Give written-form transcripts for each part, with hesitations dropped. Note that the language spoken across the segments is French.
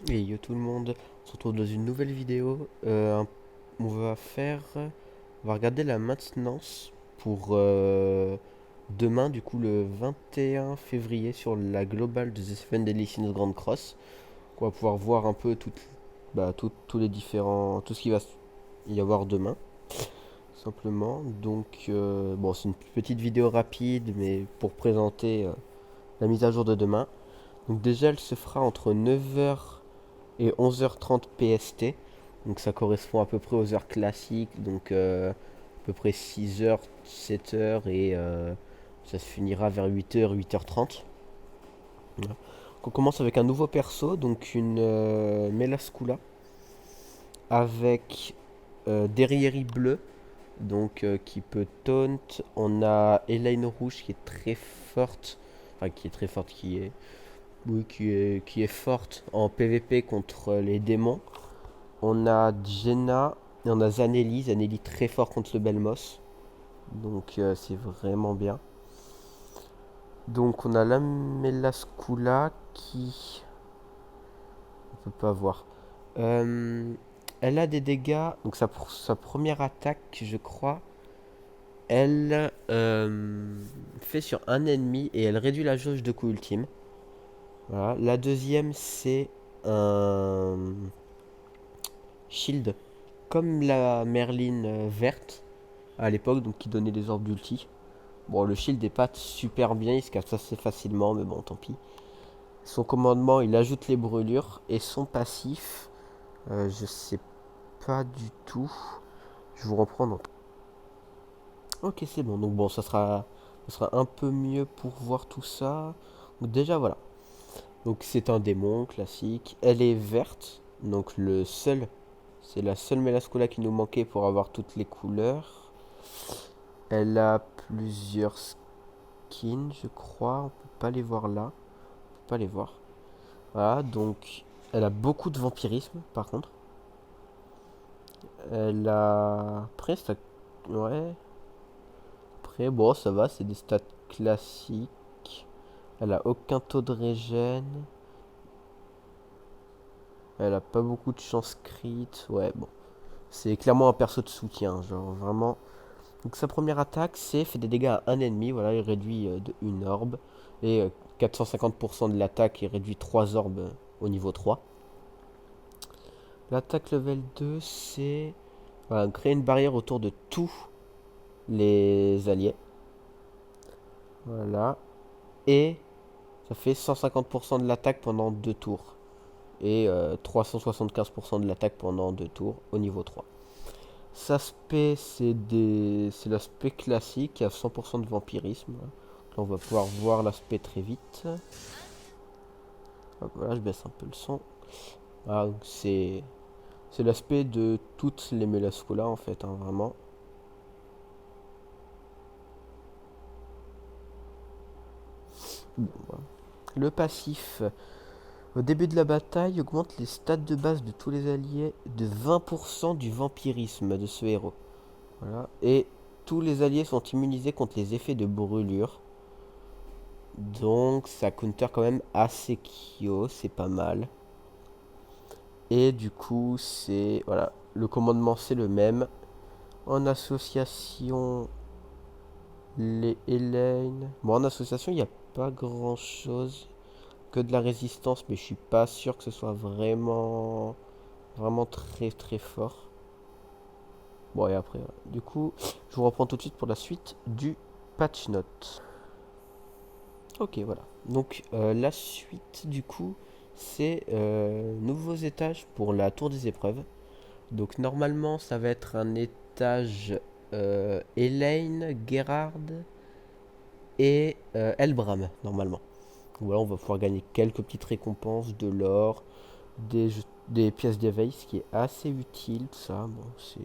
Et yo tout le monde, on se retrouve dans une nouvelle vidéo. On va regarder la maintenance pour demain, du coup le 21 février sur la globale de The Seven Deadly Sins Grand Cross. On va pouvoir voir un peu tous les différents, tout ce qu'il va y avoir demain, simplement. Donc bon, c'est une petite vidéo rapide, mais pour présenter la mise à jour de demain. Donc déjà, elle se fera entre 9h et 11h30 PST. Donc ça correspond à peu près aux heures classiques. Donc à peu près 6h, 7h et ça se finira vers 8h, 8h30. Voilà. Donc on commence avec un nouveau perso, donc une Melascula avec Derrière bleu, donc qui peut taunt. On a Elaine rouge qui est très forte, enfin qui est très forte, oui, qui est forte en PvP contre les démons. On a Jenna et on a Zanelli. Zanelli très fort contre le Belmos. Donc c'est vraiment bien. Donc on a la Melascula qui... On peut pas voir. Euh, Elle a des dégâts. Donc sa première attaque, je crois, elle fait sur un ennemi et elle réduit la jauge de coup ultime. Voilà. La deuxième, c'est un shield comme la Merlin verte à l'époque, donc qui donnait des orbes d'ulti. Bon, le shield est pas super bien, il se casse assez facilement, mais bon, tant pis. Son commandement, il ajoute les brûlures. Et son passif, je sais pas du tout. Je vous reprends donc. Ok, c'est bon. Donc bon, ça sera un peu mieux pour voir tout ça. Donc déjà, voilà. Donc c'est un démon classique. Elle est verte. Donc c'est la seule Melascola qui nous manquait pour avoir toutes les couleurs. Elle a plusieurs skins, je crois. On peut pas les voir là. On peut pas les voir. Voilà, donc elle a beaucoup de vampirisme par contre. Elle a. Après, ça. Ouais. Après, bon, ça va, c'est des stats classiques. Elle a aucun taux de régène. Elle a pas beaucoup de chance crit. Ouais, bon. C'est clairement un perso de soutien, genre vraiment. Donc sa première attaque, c'est fait des dégâts à un ennemi. Voilà, il réduit de une orbe. Et 450% de l'attaque, il réduit 3 orbes au niveau 3. L'attaque level 2, c'est voilà, créer une barrière autour de tous les alliés. Voilà. Et ça fait 150% de l'attaque pendant 2 tours. Et 375% de l'attaque pendant 2 tours au niveau 3. L'aspect, c'est l'aspect classique à 100% de vampirisme. Là, on va pouvoir voir l'aspect très vite. Hop, voilà, je baisse un peu le son. Voilà, c'est l'aspect de toutes les Melascola en fait, hein, vraiment. Bon, voilà. Le passif, au début de la bataille, augmente les stats de base de tous les alliés de 20% du vampirisme de ce héros. Voilà. Et tous les alliés sont immunisés contre les effets de brûlure. Donc ça counter quand même assez Kyo, c'est pas mal. Et du coup, c'est... Voilà, le commandement c'est le même. En association, les Elaine... Bon, en association, il n'y a pas grand-chose que de la résistance, mais je suis pas sûr que ce soit vraiment très très fort. Bon, et après, du coup, je vous reprends tout de suite pour la suite du patch note. Ok, voilà. Donc, la suite, du coup, c'est nouveaux étages pour la tour des épreuves. Donc, normalement, ça va être un étage Elaine, Gerard et Elbram, normalement. Voilà, on va pouvoir gagner quelques petites récompenses, de l'or, des pièces d'éveil, ce qui est assez utile, tout ça. Bon, c'est...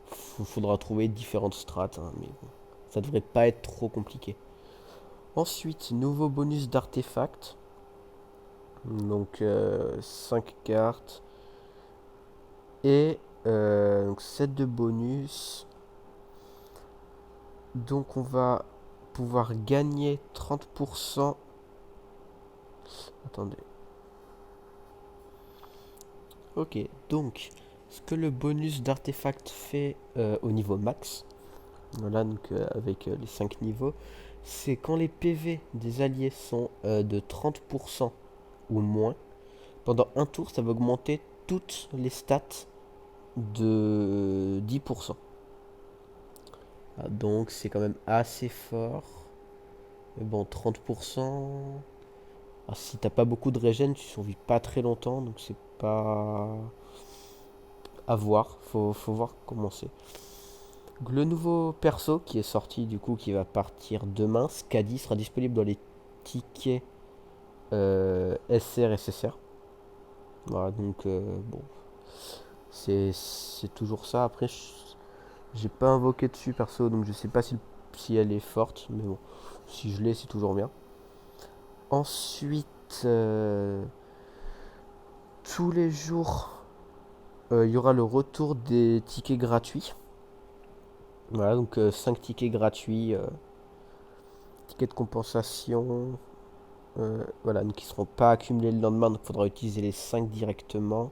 Faudra trouver différentes strates, hein, mais bon, ça devrait pas être trop compliqué. Ensuite, nouveau bonus d'artefacts. Donc 5 cartes. Et donc 7 de bonus. Donc on va pouvoir gagner 30%. Attendez. Ok, donc ce que le bonus d'artefact fait au niveau max, voilà, donc avec les 5 niveaux, c'est quand les PV des alliés sont de 30% ou moins, pendant un tour, ça va augmenter toutes les stats de 10%. Ah, donc c'est quand même assez fort. Mais bon, 30%. Ah, si t'as pas beaucoup de régène, tu survis pas très longtemps, donc c'est pas à voir. Faut voir comment c'est. Le nouveau perso qui est sorti, du coup, qui va partir demain, Skadi, sera disponible dans les tickets SR et SSR. Voilà, donc bon, c'est toujours ça. Après, j'ai pas invoqué dessus perso, donc je sais pas si elle est forte, mais bon, si je l'ai, c'est toujours bien. Ensuite, tous les jours, il y aura le retour des tickets gratuits. Voilà, donc 5 tickets gratuits, tickets de compensation. Voilà, donc ils ne seront pas accumulés le lendemain, donc il faudra utiliser les 5 directement.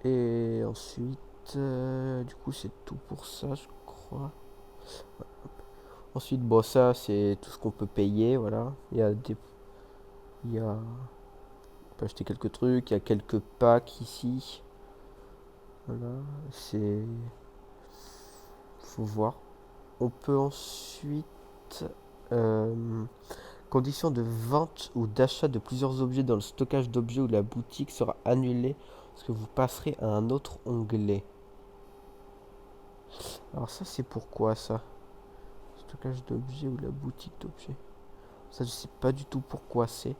Et ensuite, du coup, c'est tout pour ça, je crois. Ensuite, bon, ça, c'est tout ce qu'on peut payer, voilà. Il y a, on peut acheter quelques trucs, il y a quelques packs ici. Voilà, c'est, faut voir. On peut ensuite, euh, condition de vente ou d'achat de plusieurs objets dans le stockage d'objets ou la boutique sera annulée parce que vous passerez à un autre onglet. Alors ça, c'est pourquoi ça? Stockage d'objets ou la boutique d'objets. Ça, je sais pas du tout pourquoi c'est.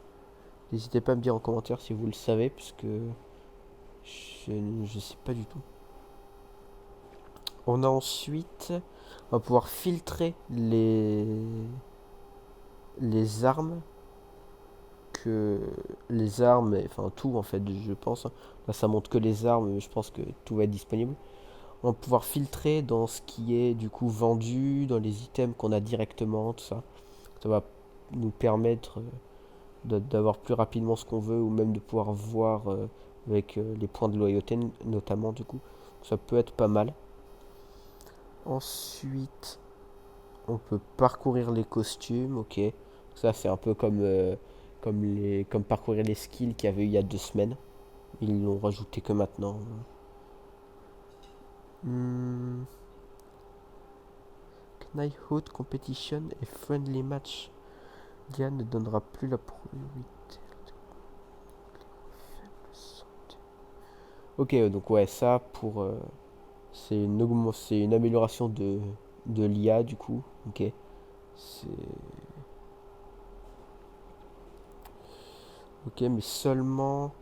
N'hésitez pas à me dire en commentaire si vous le savez, puisque je sais pas du tout. On a ensuite, on va pouvoir filtrer les armes que les armes, enfin tout en fait, je pense. Là, ça montre que les armes, mais je pense que tout va être disponible. On va pouvoir filtrer dans ce qui est du coup vendu, dans les items qu'on a directement, tout ça. Ça va nous permettre d'avoir plus rapidement ce qu'on veut ou même de pouvoir voir avec les points de loyauté notamment du coup. Ça peut être pas mal. Ensuite, on peut parcourir les costumes, ok. Ça c'est un peu comme parcourir les skills qu'il y avait il y a 2 semaines. Ils l'ont rajouté que maintenant. Hmm. Knighthood Competition et Friendly Match. Diane ne donnera plus la priorité. Ok, donc ouais, ça pour. C'est une amélioration de l'IA du coup. Ok. C'est. Ok, mais seulement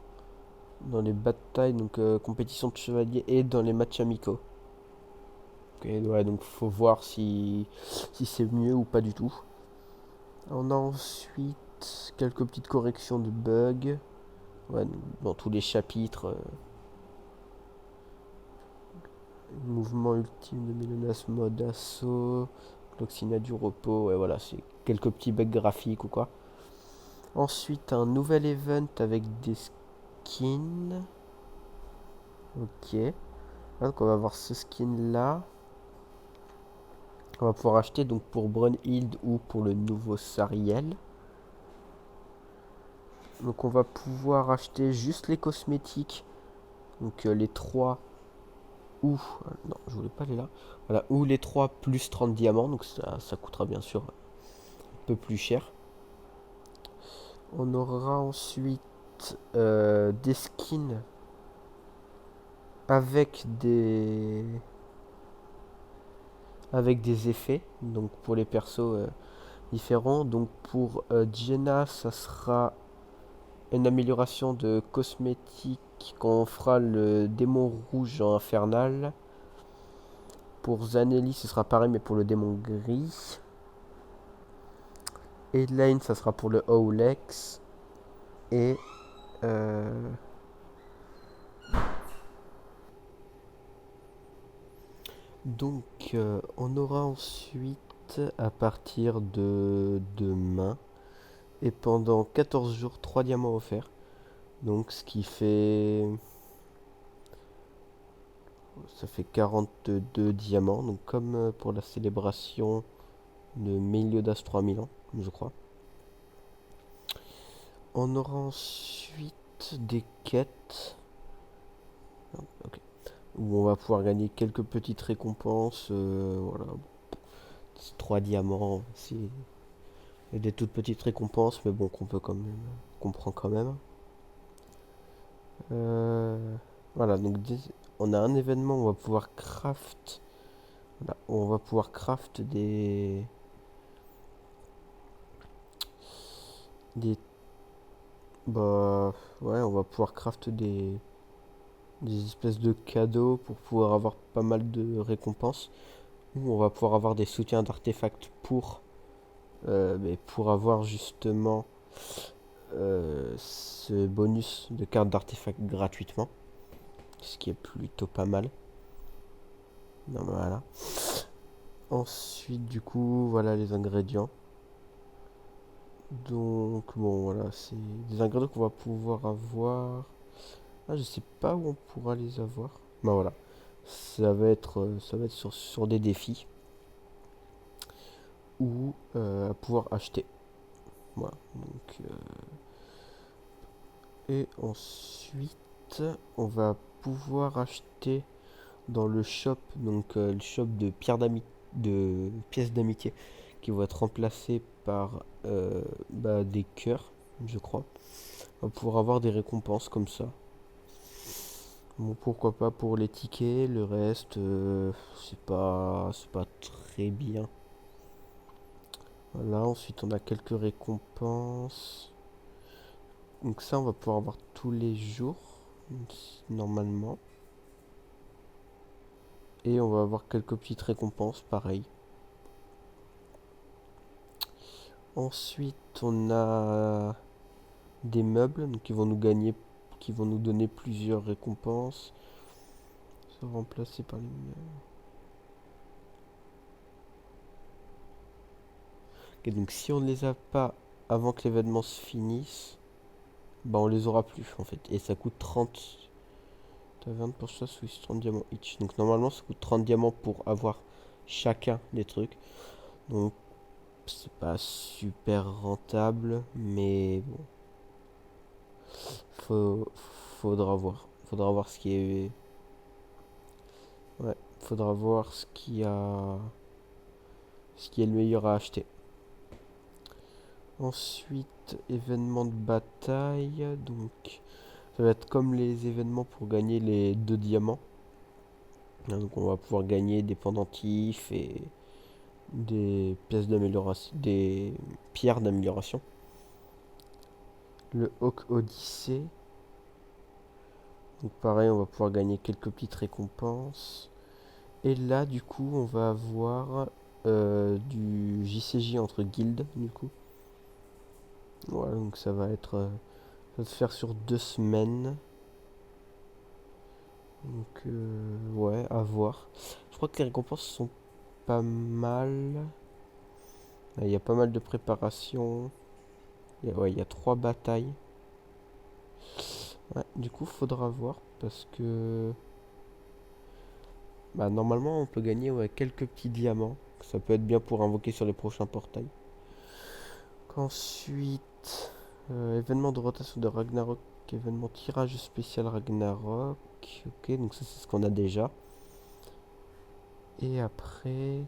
dans les batailles, donc compétition de chevalier et dans les matchs amicaux. Ok, ouais, donc faut voir si c'est mieux ou pas du tout. On a ensuite quelques petites corrections de bugs. Ouais, dans tous les chapitres. Mouvement ultime de Mélonas, mode assaut, l'oxina du repos, ouais voilà, c'est quelques petits bugs graphiques ou quoi. Ensuite, un nouvel event avec des skins. Ok. Donc on va avoir ce skin là. On va pouvoir acheter donc pour Brunhild ou pour le nouveau Sariel. Donc on va pouvoir acheter juste les cosmétiques. Donc les 3 ou... Non, je voulais pas aller là. Voilà, ou les 3 plus 30 diamants. Donc ça coûtera bien sûr un peu plus cher. On aura ensuite des skins avec des effets. Donc pour les persos différents. Donc pour Jenna, ça sera une amélioration de cosmétique quand on fera le démon rouge en infernal. Pour Zanelli, ce sera pareil, mais pour le démon gris. Elaine, ça sera pour le Aulex. Et donc, on aura ensuite, à partir de demain, et pendant 14 jours, 3 diamants offerts. Donc ce qui fait... Ça fait 42 diamants. Donc comme pour la célébration de Meliodas 3000 ans, je crois. On aura ensuite des quêtes. Ok. Où on va pouvoir gagner quelques petites récompenses. Voilà. 3 diamants. Et des toutes petites récompenses, mais bon, qu'on peut quand même. Qu'on prend quand même. Euh, voilà, donc on a un événement où on va pouvoir craft. Voilà, on va pouvoir craft des. Bah. Ouais, on va pouvoir craft des espèces de cadeaux pour pouvoir avoir pas mal de récompenses. Ou on va pouvoir avoir des soutiens d'artefacts mais pour avoir justement ce bonus de carte d'artefacts gratuitement. Ce qui est plutôt pas mal. Non, voilà. Ensuite, du coup, voilà les ingrédients. Donc, bon, voilà, c'est des ingrédients qu'on va pouvoir avoir. Ah, je sais pas où on pourra les avoir. Bah voilà, ça va être sur des défis ou à pouvoir acheter. Voilà. Donc, et ensuite, on va pouvoir acheter dans le shop, donc le shop de de pièces d'amitié, qui vont être remplacées par des cœurs, je crois. On va pouvoir avoir des récompenses comme ça. Bon, pourquoi pas pour les tickets, le reste, c'est pas très bien. Voilà, ensuite on a quelques récompenses. Donc ça, on va pouvoir avoir tous les jours, normalement. Et on va avoir quelques petites récompenses, pareil. Ensuite, on a des meubles donc qui vont nous donner plusieurs récompenses. Se remplacer par les meubles. Ok, donc si on ne les a pas avant que l'événement se finisse, bah on les aura plus en fait. Et ça coûte 30. T'as 20 pour ça, Swiss 30 diamants each. Donc normalement ça coûte 30 diamants pour avoir chacun des trucs. Donc c'est pas super rentable, mais bon. Faut, faudra voir. Faudra voir ce qui est. Ouais, faudra voir ce qui est le meilleur à acheter. Ensuite, événement de bataille. Donc, ça va être comme les événements pour gagner les 2 diamants. Donc, on va pouvoir gagner des pendentifs et des pièces d'amélioration, des pierres d'amélioration. Le Hawk Odyssey. Donc, pareil, on va pouvoir gagner quelques petites récompenses. Et là, du coup, on va avoir du JCJ entre guildes, du coup. Voilà, donc ça va se faire sur 2 semaines. Donc, ouais, à voir. Je crois que les récompenses sont pas mal. Il y a pas mal de préparation. Ouais, il y a 3 batailles. Ouais, du coup, faudra voir parce que bah, normalement, on peut gagner ouais, quelques petits diamants. Ça peut être bien pour invoquer sur les prochains portails. Ensuite, événement de rotation de Ragnarok, événement tirage spécial Ragnarok. Ok, donc ça, c'est ce qu'on a déjà. Et après,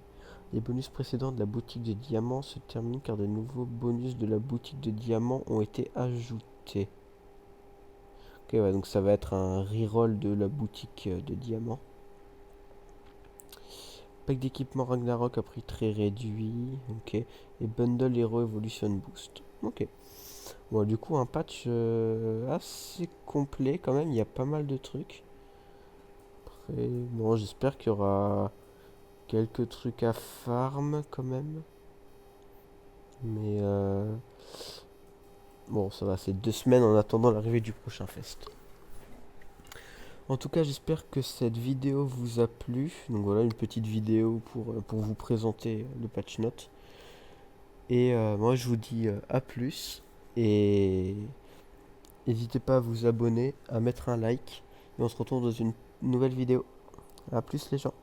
les bonus précédents de la boutique de diamants se terminent car de nouveaux bonus de la boutique de diamants ont été ajoutés. Ok, ouais, donc ça va être un reroll de la boutique de diamants. Pack d'équipement Ragnarok à prix très réduit. Ok. Et Bundle Hero Evolution Boost. Ok. Bon, du coup, un patch assez complet quand même. Il y a pas mal de trucs. Après, bon, j'espère qu'il y aura quelques trucs à farm quand même. Mais bon, ça va, c'est 2 semaines en attendant l'arrivée du prochain fest. En tout cas, j'espère que cette vidéo vous a plu. Donc voilà, une petite vidéo pour vous présenter le patch note. Et moi, je vous dis à plus. Et N'hésitez pas à vous abonner, à mettre un like. Et on se retrouve dans une nouvelle vidéo. A plus les gens.